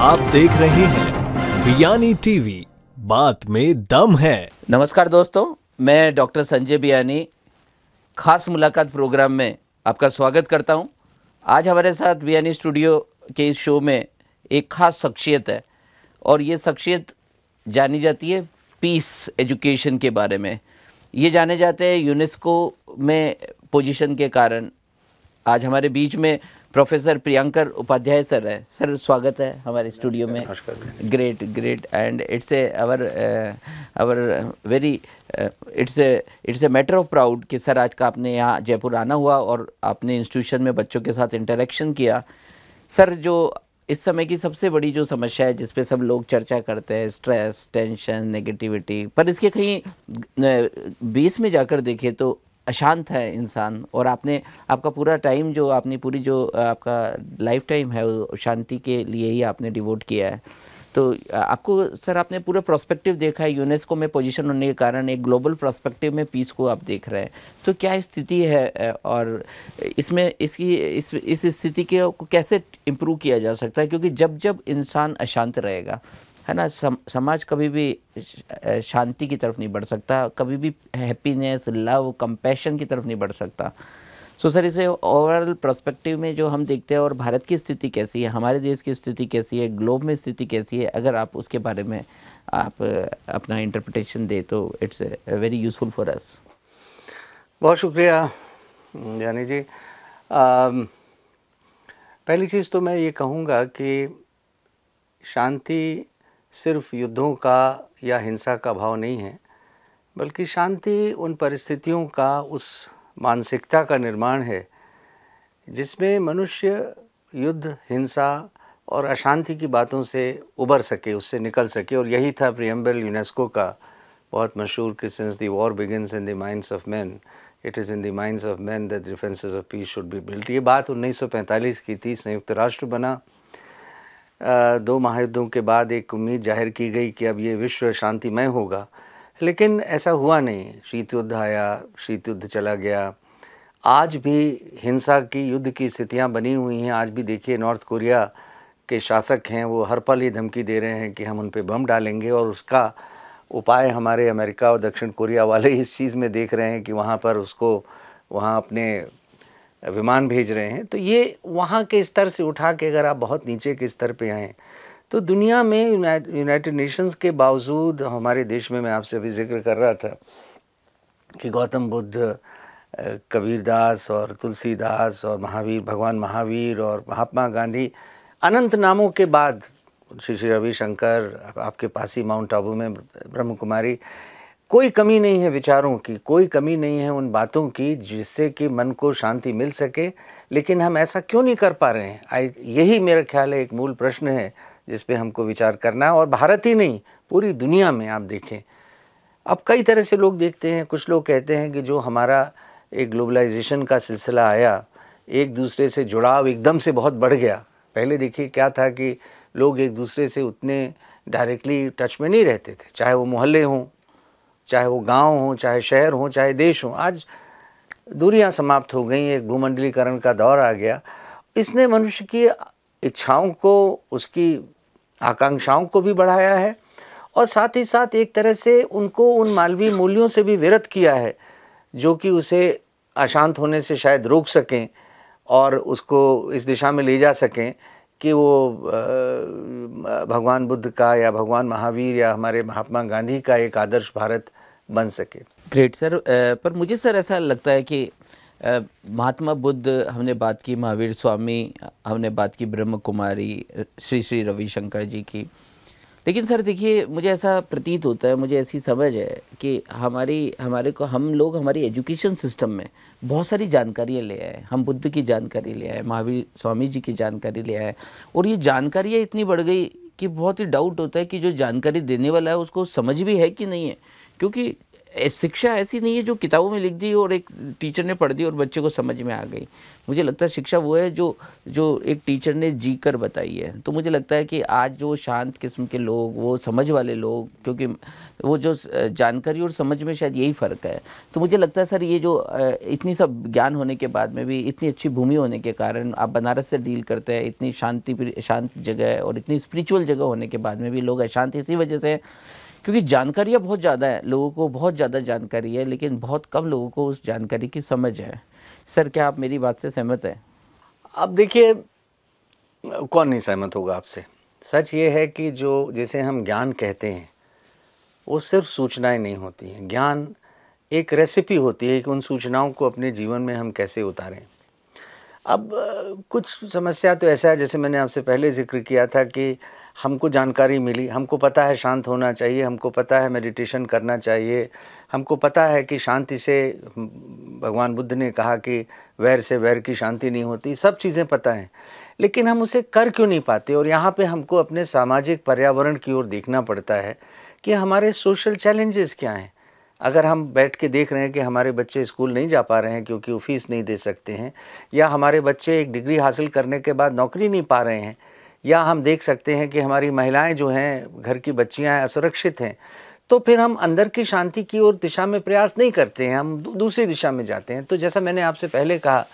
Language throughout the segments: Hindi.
आप देख रहे हैं बियानी टीवी, बात में दम है। नमस्कार दोस्तों, मैं डॉक्टर संजय बियानी खास मुलाकात प्रोग्राम में आपका स्वागत करता हूं। आज हमारे साथ बियानी स्टूडियो के इस शो में एक खास शख्सियत है और ये शख्सियत जानी जाती है पीस एजुकेशन के बारे में। ये जाने जाते हैं यूनेस्को में पोजीशन के कारण। आज हमारे बीच में प्रोफेसर प्रियंकर उपाध्याय सर है। सर, स्वागत है हमारे स्टूडियो में। Great and it's very it's a matter of proud कि सर आज का आपने यहाँ जयपुर आना हुआ और आपने इंस्टीट्यूशन में बच्चों के साथ इंटरेक्शन किया। सर, जो इस समय की सबसे बड़ी जो समस्या है जिस पे सब लोग चर्चा करते हैं, स्ट्रेस, टेंशन, नेगेटिविटी, पर इसके कहीं बेस में जाकर देखें तो अशांत है इंसान। और आपका पूरा टाइम जो आपने पूरी जो आपका लाइफ टाइम है वो शांति के लिए ही आपने डिवोट किया है। तो आपको सर, आपने पूरा प्रोस्पेक्टिव देखा है, यूनेस्को में पोजीशन होने के कारण एक ग्लोबल प्रोस्पेक्टिव में पीस को आप देख रहे हैं। तो क्या स्थिति है और इसमें इस स्थिति के को कैसे इम्प्रूव किया जा सकता है? क्योंकि जब इंसान अशांत रहेगा, है ना, समाज कभी भी शांति की तरफ नहीं बढ़ सकता, कभी भी हैप्पीनेस, लव, कंपैशन की तरफ नहीं बढ़ सकता। सो सर, इसे ओवरऑल पर्सपेक्टिव में जो हम देखते हैं और भारत की स्थिति कैसी है, हमारे देश की स्थिति कैसी है, ग्लोब में स्थिति कैसी है, अगर आप उसके बारे में आप अपना इंटरप्रिटेशन दे तो it's very useful for us. बहुत शुक्रिया यानी जी। पहली चीज़ तो मैं ये कहूँगा कि शांति सिर्फ युद्धों का या हिंसा का भाव नहीं है, बल्कि शांति उन परिस्थितियों का, उस मानसिकता का निर्माण है जिसमें मनुष्य युद्ध, हिंसा और अशांति की बातों से उबर सके, उससे निकल सके। और यही था प्रीएम्बल यूनेस्को का बहुत मशहूर कि since the war begins in the minds of man, it is in the minds of man that defences of peace should be built. ये बात 1945 की थी। संयुक्त राष्ट्र बना, 2 महायुद्धों के बाद एक उम्मीद जाहिर की गई कि अब ये विश्व शांतिमय होगा, लेकिन ऐसा हुआ नहीं। शीत युद्ध आया, शीत युद्ध चला गया। आज भी हिंसा की, युद्ध की स्थितियां बनी हुई हैं। आज भी देखिए, नॉर्थ कोरिया के शासक हैं, वो हर पल ये धमकी दे रहे हैं कि हम उन पे बम डालेंगे, और उसका उपाय हमारे अमेरिका और दक्षिण कोरिया वाले इस चीज़ में देख रहे हैं कि वहाँ पर उसको वहाँ अपने विमान भेज रहे हैं। तो ये वहाँ के स्तर से उठा के अगर आप बहुत नीचे के स्तर पे आएँ तो दुनिया में यूनाइटेड नेशंस के बावजूद, हमारे देश में मैं आपसे अभी जिक्र कर रहा था कि गौतम बुद्ध, कबीरदास और तुलसीदास और महावीर, भगवान महावीर और महात्मा गांधी, अनंत नामों के बाद श्री श्री रविशंकर, आपके पास ही माउंट आबू में ब्रह्म कुमारी, कोई कमी नहीं है विचारों की, कोई कमी नहीं है उन बातों की जिससे कि मन को शांति मिल सके। लेकिन हम ऐसा क्यों नहीं कर पा रहे हैं? यही मेरा ख्याल है एक मूल प्रश्न है जिस पे हमको विचार करना है। और भारत ही नहीं, पूरी दुनिया में आप देखें, अब कई तरह से लोग देखते हैं। कुछ लोग कहते हैं कि जो हमारा एक ग्लोबलाइजेशन का सिलसिला आया, एक दूसरे से जुड़ाव एकदम से बहुत बढ़ गया। पहले देखिए क्या था कि लोग एक दूसरे से उतने डायरेक्टली टच में नहीं रहते थे, चाहे वो मोहल्ले हों, चाहे वो गांव हों, चाहे शहर हों, चाहे देश हों। आज दूरियां समाप्त हो गई, एक भूमंडलीकरण का दौर आ गया। इसने मनुष्य की इच्छाओं को, उसकी आकांक्षाओं को भी बढ़ाया है, और साथ ही साथ एक तरह से उनको उन मानवीय मूल्यों से भी विरत किया है जो कि उसे अशांत होने से शायद रोक सकें और उसको इस दिशा में ले जा सकें कि वो भगवान बुद्ध का या भगवान महावीर या हमारे महात्मा गांधी का एक आदर्श भारत बन सके। ग्रेट सर, पर मुझे सर ऐसा लगता है कि महात्मा बुद्ध हमने बात की, महावीर स्वामी हमने बात की, ब्रह्म कुमारी, श्री श्री रविशंकर जी की, लेकिन सर देखिए, मुझे ऐसा प्रतीत होता है, मुझे ऐसी समझ है कि हम लोग हमारी एजुकेशन सिस्टम में बहुत सारी जानकारियाँ ले आए। हम बुद्ध की जानकारी ले आए, महावीर स्वामी जी की जानकारी ले आए, और ये जानकारियाँ इतनी बढ़ गई कि बहुत ही डाउट होता है कि जो जानकारी देने वाला है उसको समझ भी है कि नहीं है। क्योंकि शिक्षा ऐसी नहीं है जो किताबों में लिख दी और एक टीचर ने पढ़ दी और बच्चे को समझ में आ गई। मुझे लगता है शिक्षा वो है जो एक टीचर ने जी कर बताई है। तो मुझे लगता है कि आज जो शांत किस्म के लोग, वो समझ वाले लोग, क्योंकि वो जो जानकारी और समझ में शायद यही फ़र्क है। तो मुझे लगता है सर, ये जो इतनी सब ज्ञान होने के बाद में भी, इतनी अच्छी भूमि होने के कारण आप बनारस से डील करते हैं, इतनी शांत जगह है और इतनी स्पिरिचुअल जगह होने के बाद में भी लोग अशांत इसी वजह से, क्योंकि जानकारियाँ बहुत ज़्यादा है, लोगों को बहुत ज़्यादा जानकारी है, लेकिन बहुत कम लोगों को उस जानकारी की समझ है। सर, क्या आप मेरी बात से सहमत हैं? अब देखिए, कौन नहीं सहमत होगा आपसे। सच ये है कि जो जिसे हम ज्ञान कहते हैं वो सिर्फ सूचनाएं नहीं होती हैं। ज्ञान एक रेसिपी होती है कि उन सूचनाओं को अपने जीवन में हम कैसे उतारें। अब कुछ समस्या तो ऐसा है, जैसे मैंने आपसे पहले ज़िक्र किया था कि हमको जानकारी मिली, हमको पता है शांत होना चाहिए, हमको पता है मेडिटेशन करना चाहिए, हमको पता है कि शांति से, भगवान बुद्ध ने कहा कि वैर से वैर की शांति नहीं होती, सब चीज़ें पता हैं, लेकिन हम उसे कर क्यों नहीं पाते। और यहाँ पे हमको अपने सामाजिक पर्यावरण की ओर देखना पड़ता है कि हमारे सोशल चैलेंजेस क्या हैं। अगर हम बैठ के देख रहे हैं कि हमारे बच्चे स्कूल नहीं जा पा रहे हैं क्योंकि वो फीस नहीं दे सकते हैं, या हमारे बच्चे एक डिग्री हासिल करने के बाद नौकरी नहीं पा रहे हैं, या हम देख सकते हैं कि हमारी महिलाएं जो हैं, घर की बच्चियां हैं, असुरक्षित हैं, तो फिर हम अंदर की शांति की ओर दिशा में प्रयास नहीं करते हैं, हम दूसरी दिशा में जाते हैं। तो जैसा मैंने आपसे पहले कहा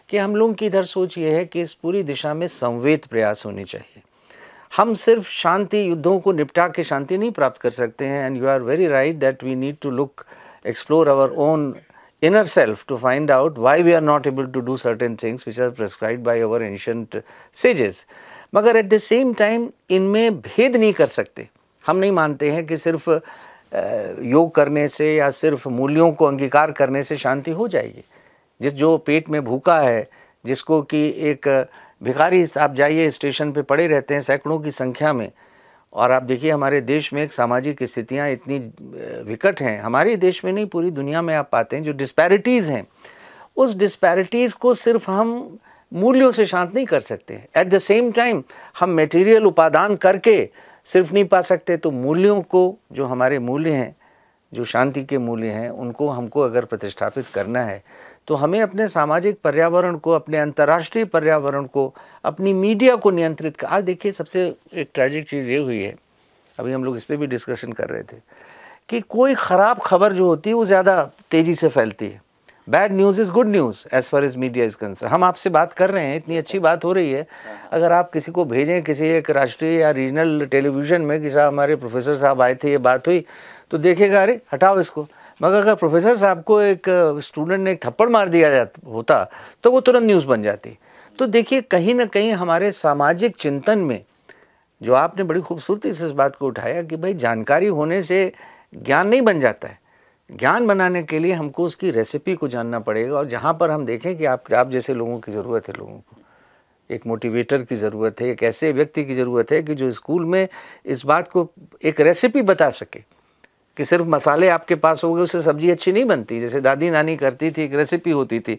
कि हम लोगों की इधर सोच ये है कि इस पूरी दिशा में संवेद प्रयास होने चाहिए। हम सिर्फ शांति, युद्धों को निपटा के शांति नहीं प्राप्त कर सकते हैं। And you are very right that we need to look, explore our own inner self to find out why we are not able to do certain things which are prescribed by our ancient sages. मगर एट द सेम टाइम इनमें भेद नहीं कर सकते। हम नहीं मानते हैं कि सिर्फ योग करने से या सिर्फ मूल्यों को अंगीकार करने से शांति हो जाएगी। जो पेट में भूखा है, जिसको कि एक भिखारी, आप जाइए स्टेशन पे पड़े रहते हैं सैकड़ों की संख्या में, और आप देखिए हमारे देश में एक सामाजिक स्थितियां इतनी विकट हैं, हमारे देश में नहीं पूरी दुनिया में आप पाते हैं जो डिस्पैरिटीज़ हैं, उस डिस्पैरिटीज़ को सिर्फ हम मूल्यों से शांत नहीं कर सकते। एट द सेम टाइम हम मटेरियल उपादान करके सिर्फ नहीं पा सकते। तो मूल्यों को, जो हमारे मूल्य हैं, जो शांति के मूल्य हैं, उनको हमको अगर प्रतिष्ठापित करना है तो हमें अपने सामाजिक पर्यावरण को, अपने अंतर्राष्ट्रीय पर्यावरण को, अपनी मीडिया को नियंत्रित कर। आज देखिए सबसे एक ट्रैजिक चीज़ ये हुई है, अभी हम लोग इस पर भी डिस्कशन कर रहे थे, कि कोई ख़राब खबर जो होती है वो ज़्यादा तेज़ी से फैलती है। Bad news is good news as far as media is concern. हम आपसे बात कर रहे हैं, इतनी अच्छी बात हो रही है, अगर आप किसी को भेजें किसी एक राष्ट्रीय या रीजनल टेलीविज़न में कि साहब हमारे प्रोफेसर साहब आए थे, ये बात हुई, तो देखेगा अरे हटाओ इसको। मगर अगर प्रोफेसर साहब को एक स्टूडेंट ने एक थप्पड़ मार दिया होता तो वो तुरंत न्यूज़ बन जाती। तो देखिए कहीं ना कहीं हमारे सामाजिक चिंतन में, जो आपने बड़ी खूबसूरती से इस बात को उठाया कि भाई जानकारी होने से ज्ञान नहीं बन जाता है, ज्ञान बनाने के लिए हमको उसकी रेसिपी को जानना पड़ेगा। और जहाँ पर हम देखें कि आप जैसे लोगों की ज़रूरत है, लोगों को एक मोटिवेटर की ज़रूरत है, एक ऐसे व्यक्ति की ज़रूरत है कि जो स्कूल में इस बात को एक रेसिपी बता सके कि सिर्फ मसाले आपके पास हो गए उससे सब्जी अच्छी नहीं बनती। जैसे दादी नानी करती थी, एक रेसिपी होती थी,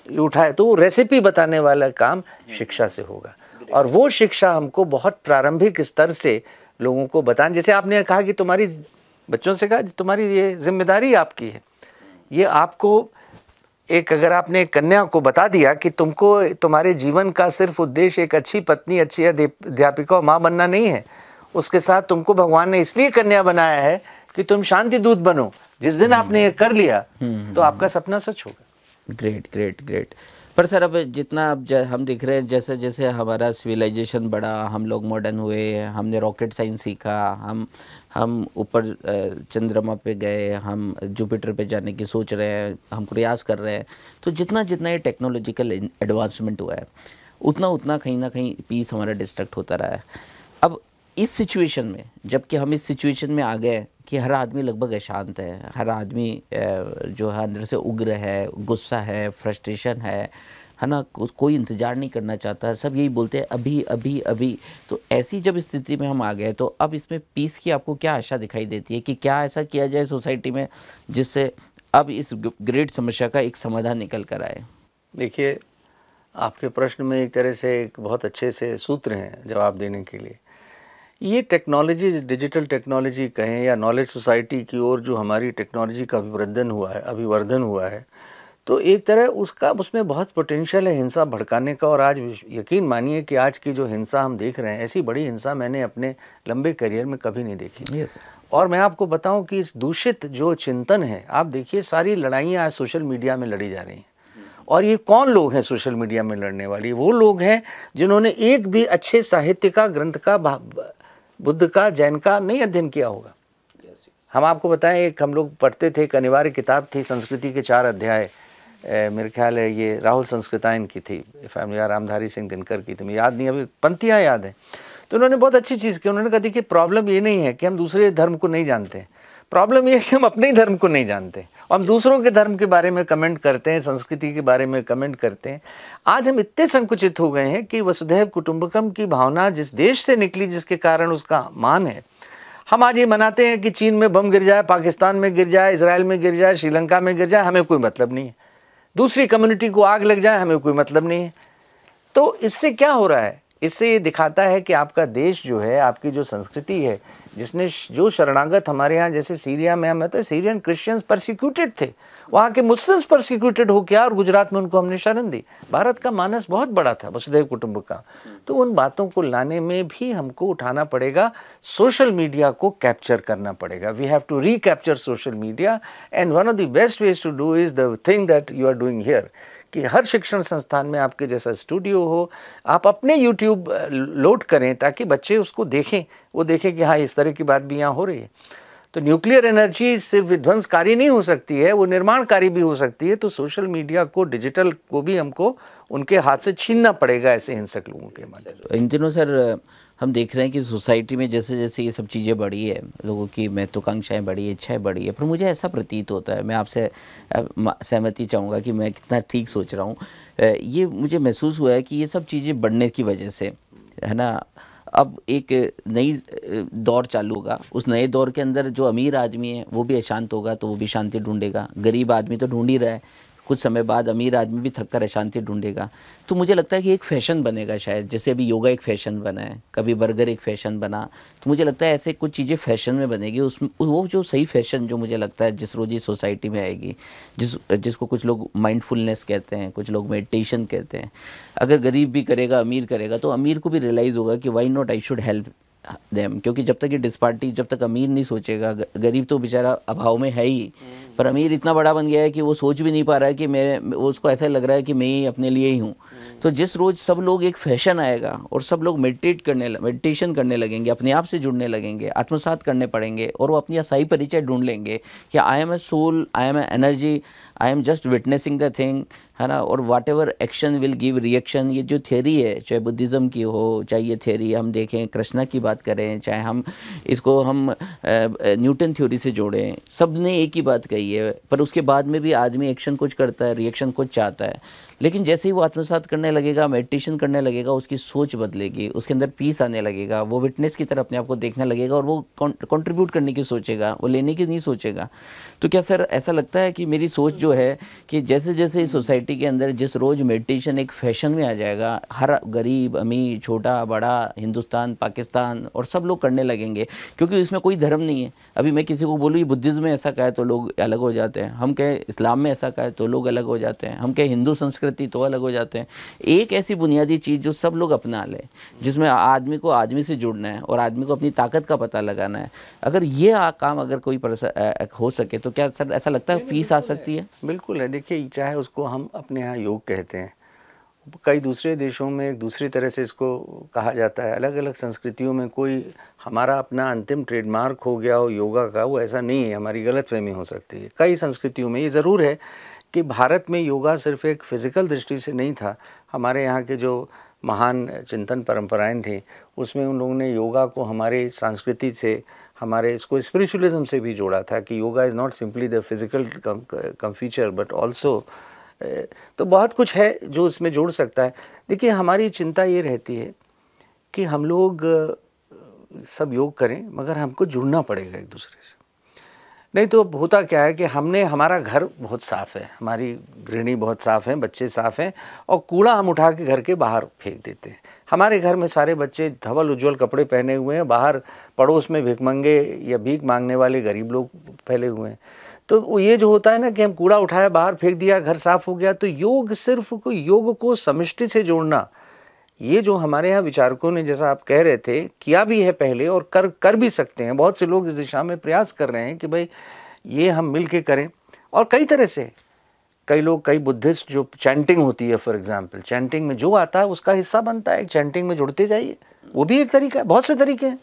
उठाए तो वो रेसिपी बताने वाला काम शिक्षा से होगा। और वो शिक्षा हमको बहुत प्रारंभिक स्तर से लोगों को बताएं। जैसे आपने कहा कि तुम्हारी, बच्चों से कहा तुम्हारी ये जिम्मेदारी आपकी है, ये आपको एक, अगर आपने कन्या को बता दिया कि तुमको तुम्हारे जीवन का सिर्फ उद्देश्य एक अच्छी पत्नी, अच्छी अध्यापिका और माँ बनना नहीं है, उसके साथ तुमको भगवान ने इसलिए कन्या बनाया है कि तुम शांति दूत बनो। जिस दिन आपने ये कर लिया तो आपका सपना सच होगा। Great great great. पर सर अब जितना अब हम देख रहे हैं, जैसे जैसे हमारा सिविलाइजेशन बढ़ा, हम लोग मॉडर्न हुए, हमने रॉकेट साइंस सीखा, हम ऊपर चंद्रमा पे गए, हम जुपिटर पे जाने की सोच रहे हैं, हम प्रयास कर रहे हैं। तो जितना जितना ये टेक्नोलॉजिकल एडवांसमेंट हुआ है, उतना उतना कहीं ना कहीं पीस हमारा डिस्ट्रक्ट होता रहा है। अब इस सिचुएशन में, जबकि हम इस सिचुएशन में आ गए कि हर आदमी लगभग अशांत है, हर आदमी जो है अंदर से उग्र है, गुस्सा है, फ्रस्ट्रेशन है ना, कोई इंतज़ार नहीं करना चाहता, सब यही बोलते हैं अभी अभी अभी। तो ऐसी जब स्थिति में हम आ गए, तो अब इसमें पीस की आपको क्या आशा दिखाई देती है कि क्या ऐसा किया जाए सोसाइटी में जिससे अब इस ग्रेट समस्या का एक समाधान निकल कर आए? देखिए, आपके प्रश्न में एक तरह से एक बहुत अच्छे से सूत्र हैं जवाब देने के लिए, ये टेक्नोलॉजी, डिजिटल टेक्नोलॉजी कहें या नॉलेज सोसाइटी की ओर जो हमारी टेक्नोलॉजी का अभिवर्धन हुआ है, तो एक तरह उसमें बहुत पोटेंशियल है हिंसा भड़काने का। और आज यकीन मानिए कि आज की जो हिंसा हम देख रहे हैं, ऐसी बड़ी हिंसा मैंने अपने लंबे करियर में कभी नहीं देखी। और मैं आपको बताऊं कि इस दूषित जो चिंतन है, आप देखिए सारी लड़ाइयाँ आज सोशल मीडिया में लड़ी जा रही हैं। और ये कौन लोग हैं सोशल मीडिया में लड़ने वाली? वो लोग हैं जिन्होंने एक भी अच्छे साहित्य का, ग्रंथ का, बुद्ध का, जैन का नहीं अध्ययन किया होगा। हम आपको बताएं, एक हम लोग पढ़ते थे, एक अनिवार्य किताब थी संस्कृति के 4 अध्याय, मेरे ख्याल है ये राहुल संस्कृतायन की थी, फैमिली रामधारी सिंह दिनकर की थी, मुझे याद नहीं, अभी पंक्तियाँ याद हैं। तो उन्होंने बहुत अच्छी चीज़ की। उन्होंने कहा देखिए प्रॉब्लम ये नहीं है कि हम दूसरे धर्म को नहीं जानते, प्रॉब्लम ये है कि हम अपने ही धर्म को नहीं जानते, हम दूसरों के धर्म के बारे में कमेंट करते हैं, संस्कृति के बारे में कमेंट करते हैं। आज हम इतने संकुचित हो गए हैं कि वसुधैव कुटुंबकम की भावना जिस देश से निकली, जिसके कारण उसका मान है, हम आज ये मनाते हैं कि चीन में बम गिर जाए, पाकिस्तान में गिर जाए, इसराइल में गिर जाए, श्रीलंका में गिर जाए, हमें कोई मतलब नहीं है। दूसरी कम्युनिटी को आग लग जाए, हमें कोई मतलब नहीं है। तो इससे क्या हो रहा है? इससे ये दिखाता है कि आपका देश जो है, आपकी जो संस्कृति है, जिसने जो शरणागत हमारे यहाँ, जैसे सीरिया में हम तो सीरियन क्रिश्चियंस परसिक्यूटेड थे, वहाँ के मुस्लिम्स परसिक्यूटेड हो गया और गुजरात में उनको हमने शरण दी। भारत का मानस बहुत बड़ा था वसुधैव कुटुंबकम। तो उन बातों को लाने में भी हमको उठाना पड़ेगा, सोशल मीडिया को कैप्चर करना पड़ेगा। We have to recapture social media and one of the best ways to do is the thing that you are doing here, कि हर शिक्षण संस्थान में आपके जैसा स्टूडियो हो, आप अपने YouTube लोड करें ताकि बच्चे उसको देखें, वो देखें कि हाँ इस तरह की बात भी यहाँ हो रही है। तो न्यूक्लियर एनर्जी सिर्फ विध्वंसकारी नहीं हो सकती है, वो निर्माणकारी भी हो सकती है। तो सोशल मीडिया को, डिजिटल को भी हमको उनके हाथ से छीनना पड़ेगा ऐसे हिंसक लोगों के माध्यम से। इन दिनों सर हम देख रहे हैं कि सोसाइटी में जैसे जैसे ये सब चीज़ें बढ़ी है, लोगों की महत्वाकांक्षाएं बढ़ी है, इच्छाएं बढ़ी है, पर मुझे ऐसा प्रतीत होता है, मैं आपसे सहमति चाहूँगा कि मैं कितना ठीक सोच रहा हूँ, ये मुझे महसूस हुआ है कि ये सब चीज़ें बढ़ने की वजह से, है ना, अब एक नई दौर चालू होगा। उस नए दौर के अंदर जो अमीर आदमी है वो भी अशांत होगा, तो वो भी शांति ढूंढेगा। गरीब आदमी तो ढूंढ ही रहा है, कुछ समय बाद अमीर आदमी भी थक कर अशांति ढूंढेगा। तो मुझे लगता है कि एक फ़ैशन बनेगा शायद, जैसे अभी योगा एक फ़ैशन बना है, कभी बर्गर एक फ़ैशन बना, तो मुझे लगता है ऐसे कुछ चीज़ें फ़ैशन में बनेगी। उसमें वो जो सही फ़ैशन जो मुझे लगता है जिस रोज़ सोसाइटी में आएगी, जिसको कुछ लोग माइंडफुलनेस कहते हैं, कुछ लोग मेडिटेशन कहते हैं। अगर गरीब भी करेगा, अमीर करेगा, तो अमीर को भी रियलाइज़ होगा कि why not I should help them, क्योंकि जब तक ये डिस्पार्टी, जब तक अमीर नहीं सोचेगा, गरीब तो बेचारा अभाव में है ही, पर अमीर इतना बड़ा बन गया है कि वो सोच भी नहीं पा रहा है कि उसको ऐसा लग रहा है कि मैं ही अपने लिए ही हूँ। तो जिस रोज़ सब लोग, एक फैशन आएगा और सब लोग मेडिटेशन करने लगेंगे, अपने आप से जुड़ने लगेंगे, आत्मसात करने पड़ेंगे, और वो अपनी सही परिचय ढूंढ लेंगे कि I am a soul, I am a energy, I am just witnessing the thing, है ना, और whatever action will give reaction. ये जो थ्योरी है, चाहे बुद्धिज़्म की हो, चाहे ये थ्योरी हम देखें कृष्णा की बात करें, चाहे हम इसको न्यूटन थ्योरी से जोड़ें, सब ने एक ही बात कही है। पर उसके बाद में भी आदमी एक्शन कुछ करता है, रिएक्शन कुछ चाहता है, लेकिन जैसे ही वो आत्मसात करने लगेगा, मेडिटेशन करने लगेगा, उसकी सोच बदलेगी, उसके अंदर पीस आने लगेगा, वो विटनेस की तरह अपने आप को देखने लगेगा, और वो कंट्रीब्यूट करने की सोचेगा, वो लेने की नहीं सोचेगा। तो क्या सर ऐसा लगता है कि मेरी सोच जो है कि जैसे जैसे इस सोसाइटी के अंदर जिस रोज़ मेडिटेशन एक फैशन में आ जाएगा, हर गरीब, अमीर, छोटा बड़ा, हिंदुस्तान, पाकिस्तान, और सब लोग करने लगेंगे, क्योंकि इसमें कोई धर्म नहीं है। अभी मैं किसी को बोलूँ ये बुद्धिज़्म में ऐसा कहे तो लोग अलग हो जाते हैं, हम कहें इस्लाम में ऐसा कहे तो लोग अलग हो जाते हैं, हम कहें हिंदू संस्कृति तो अलग हो जाते हैं। एक ऐसी बुनियादी चीज़ जो सब लोग अपना लें, जिसमें आदमी को आदमी से जुड़ना है और आदमी को अपनी ताकत का पता लगाना है, अगर ये काम अगर कोई हो सके तो क्या सर ऐसा लगता है पीस आ सकती है? बिल्कुल है। देखिए, चाहे उसको हम अपने यहाँ योग कहते हैं, कई दूसरे देशों में एक दूसरी तरह से इसको कहा जाता है, अलग अलग संस्कृतियों में कोई हमारा अपना अंतिम ट्रेडमार्क हो गया हो योगा का, वो ऐसा नहीं है, हमारी गलतफहमी हो सकती है। कई संस्कृतियों में ये ज़रूर है कि भारत में योगा सिर्फ एक फ़िज़िकल दृष्टि से नहीं था। हमारे यहाँ के जो महान चिंतन परंपराएं थी, उसमें उन लोगों ने योगा को हमारे संस्कृति से, हमारे इसको स्पिरिचुअलिज्म से भी जोड़ा था कि yoga is not simply the physical come feature but also, तो बहुत कुछ है जो इसमें जोड़ सकता है। देखिए, हमारी चिंता ये रहती है कि हम लोग सब योग करें, मगर हमको जुड़ना पड़ेगा एक दूसरे से। नहीं तो होता क्या है कि हमारा घर बहुत साफ़ है, हमारी गृहिणी बहुत साफ़ है, बच्चे साफ़ हैं, और कूड़ा हम उठा के घर के बाहर फेंक देते हैं। हमारे घर में सारे बच्चे धवल उज्ज्वल कपड़े पहने हुए हैं, बाहर पड़ोस में भिखमंगे या भीख मांगने वाले गरीब लोग फैले हुए हैं। तो ये जो होता है ना कि हम कूड़ा उठाया बाहर फेंक दिया, घर साफ़ हो गया। तो योग सिर्फ योग को समष्टि से जोड़ना, ये जो हमारे यहाँ विचारकों ने, जैसा आप कह रहे थे, किया भी है पहले और कर भी सकते हैं। बहुत से लोग इस दिशा में प्रयास कर रहे हैं कि भाई ये हम मिल के करें, और कई तरह से कई लोग, कई बुद्धिस्ट जो चैंटिंग होती है, फॉर एग्जांपल चैंटिंग में जो आता है उसका हिस्सा बनता है, चैंटिंग में जुड़ते जाइए, वो भी एक तरीका है। बहुत से तरीके हैं,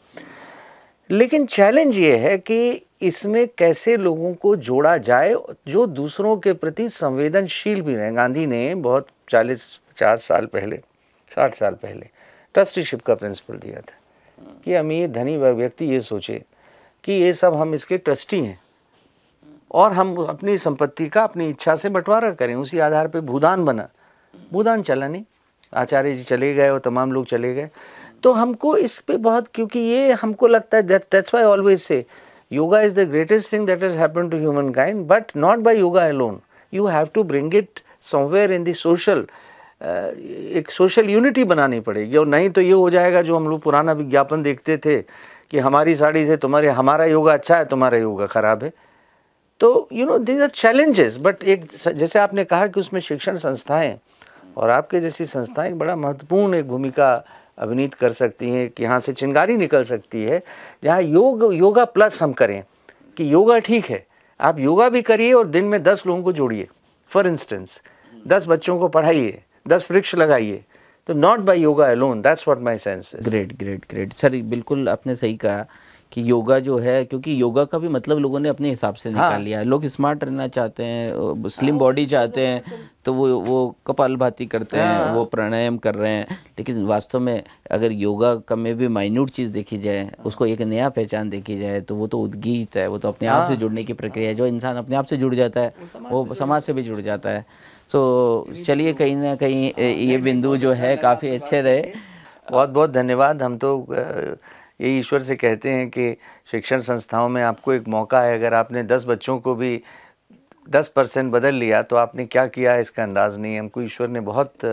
लेकिन चैलेंज ये है कि इसमें कैसे लोगों को जोड़ा जाए जो दूसरों के प्रति संवेदनशील भी रहें। गांधी ने बहुत 40-50 साल पहले, 60 साल पहले ट्रस्टीशिप का प्रिंसिपल दिया था कि अमीर धनी व्यक्ति ये सोचे कि ये सब हम इसके ट्रस्टी हैं और हम अपनी संपत्ति का अपनी इच्छा से बंटवारा करें। उसी आधार पे भूदान बना, भूदान चला नहीं, आचार्य जी चले गए और तमाम लोग चले गए। तो हमको इस पे बहुत, क्योंकि ये हमको लगता है that's why I always say yoga is the greatest thing that has happened to humankind, but not by yoga alone. You have to bring it somewhere in the social, एक सोशल यूनिटी बनानी पड़ेगी। और नहीं तो ये हो जाएगा जो हम लोग पुराना विज्ञापन देखते थे कि हमारी साड़ी से हमारा योगा अच्छा है, तुम्हारा योगा ख़राब है। तो you know these are challenges, but एक जैसे आपने कहा कि उसमें शिक्षण संस्थाएं और आपके जैसी संस्थाएं एक बड़ा महत्वपूर्ण एक भूमिका अभिनीत कर सकती हैं कि यहाँ से चिंगारी निकल सकती है, जहाँ योगा प्लस हम करें कि योगा ठीक है, आप योगा भी करिए और दिन में 10 लोगों को जोड़िए। फॉर इंस्टेंस 10 बच्चों को पढ़ाइए, 10 वृक्ष लगाइए। तो not by yoga alone, that's what my sense is. Great sir, बिल्कुल आपने सही कहा कि योगा जो है, क्योंकि योगा का भी मतलब लोगों ने अपने हिसाब से निकाल लिया है। लोग स्मार्ट रहना चाहते हैं, स्लिम बॉडी चाहते हैं, तो वो कपालभाति करते हैं, वो प्राणायाम कर रहे हैं। लेकिन वास्तव में अगर योगा का में भी माइन्यूट चीज़ देखी जाए, उसको एक नया पहचान देखी जाए, तो वो तो उद्गीत है, वो तो अपने आप से जुड़ने की प्रक्रिया है। जो इंसान अपने आप से जुड़ जाता है वो समाज से भी जुड़ जाता है। तो चलिए, कहीं ना कहीं ये बिंदु जो है काफ़ी अच्छे रहे। बहुत बहुत धन्यवाद। हम तो ये ईश्वर से कहते हैं कि शिक्षण संस्थाओं में आपको एक मौका है, अगर आपने 10 बच्चों को भी 10% बदल लिया तो आपने क्या किया है इसका अंदाज़ नहीं है। हमको ईश्वर ने बहुत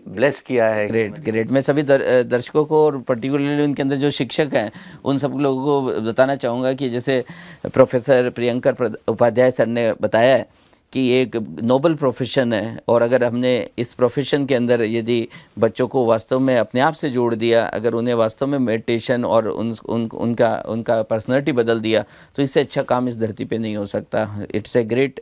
ब्लेस किया है। ग्रेट। मैं सभी दर्शकों को और पर्टिकुलरली उनके अंदर जो शिक्षक हैं उन सब लोगों को बताना चाहूँगा कि जैसे प्रोफेसर प्रियंकर उपाध्याय सर ने बताया है कि एक नोबल प्रोफेशन है, और अगर हमने इस प्रोफेशन के अंदर यदि बच्चों को वास्तव में अपने आप से जोड़ दिया, अगर उन्हें वास्तव में मेडिटेशन और उनका पर्सनालिटी बदल दिया, तो इससे अच्छा काम इस धरती पे नहीं हो सकता। It's a great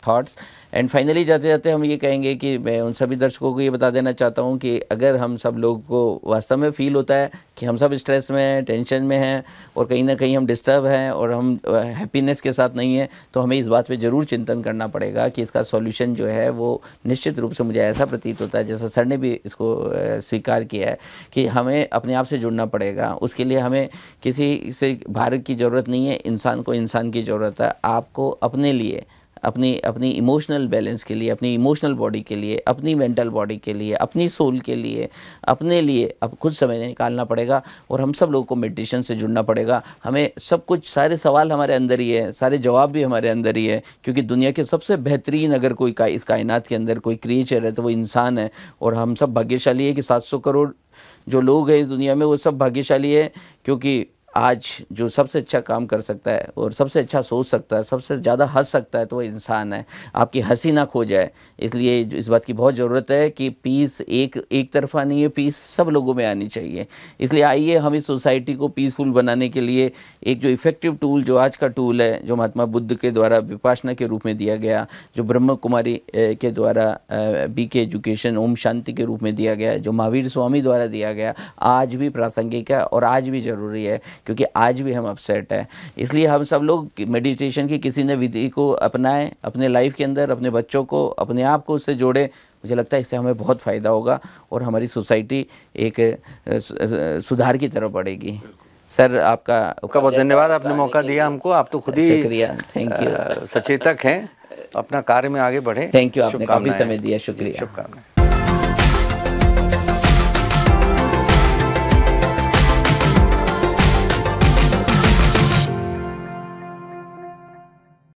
thoughts. And finally जाते जाते हम ये कहेंगे कि मैं उन सभी दर्शकों को ये बता देना चाहता हूँ कि अगर हम सब लोग को वास्तव में फील होता है कि हम सब स्ट्रेस में हैं, टेंशन में हैं, और कहीं ना कहीं हम डिस्टर्ब हैं और हम हैप्पीनेस के साथ नहीं हैं, तो हमें इस बात पे ज़रूर चिंतन करना पड़ेगा कि इसका सॉल्यूशन जो है वो निश्चित रूप से, मुझे ऐसा प्रतीत होता है, जैसा सर ने भी इसको स्वीकार किया है, कि हमें अपने आप से जुड़ना पड़ेगा। उसके लिए हमें किसी से भारत की ज़रूरत नहीं है, इंसान को इंसान की ज़रूरत है। आपको अपने लिए, अपनी इमोशनल बैलेंस के लिए, अपनी इमोशनल बॉडी के लिए, अपनी मेंटल बॉडी के लिए, अपनी सोल के लिए, अपने लिए अब कुछ समय निकालना पड़ेगा। और हम सब लोगों को मेडिटेशन से जुड़ना पड़ेगा। हमें सब कुछ, सारे सवाल हमारे अंदर ही है, सारे जवाब भी हमारे अंदर ही है, क्योंकि दुनिया के सबसे बेहतरीन अगर कोई इस कायनात के अंदर कोई क्रिएचर है तो वो इंसान है। और हम सब भाग्यशाली है कि 700 करोड़ जो लोग हैं इस दुनिया में, वो सब भाग्यशाली है, क्योंकि आज जो सबसे अच्छा काम कर सकता है और सबसे अच्छा सोच सकता है, सबसे ज़्यादा हंस सकता है, तो वो इंसान है। आपकी हंसी ना खो जाए, इसलिए इस बात की बहुत ज़रूरत है कि पीस एक तरफा नहीं है, पीस सब लोगों में आनी चाहिए। इसलिए आइए हम इस सोसाइटी को पीसफुल बनाने के लिए एक जो इफ़ेक्टिव टूल, जो आज का टूल है, जो महात्मा बुद्ध के द्वारा विपासना के रूप में दिया गया, जो ब्रह्म कुमारी के द्वारा BK एजुकेशन ओम शांति के रूप में दिया गया, जो महावीर स्वामी द्वारा दिया गया, आज भी प्रासंगिक है और आज भी ज़रूरी है, क्योंकि आज भी हम अपसेट हैं। इसलिए हम सब लोग मेडिटेशन की किसी न विधि को अपनाएं, अपने लाइफ के अंदर अपने बच्चों को, अपने आप को उससे जोड़ें। मुझे लगता है इससे हमें बहुत फ़ायदा होगा और हमारी सोसाइटी एक सुधार की तरफ बढ़ेगी। सर आपका बहुत धन्यवाद, आपने मौका दिया हमको। आप तो खुद ही शुक्रिया, थैंक यू, सचेतक हैं, अपना कार्य में आगे बढ़े। थैंक यू, आपने काफ़ी समय दिया, शुक्रिया, शुभकामनाएं।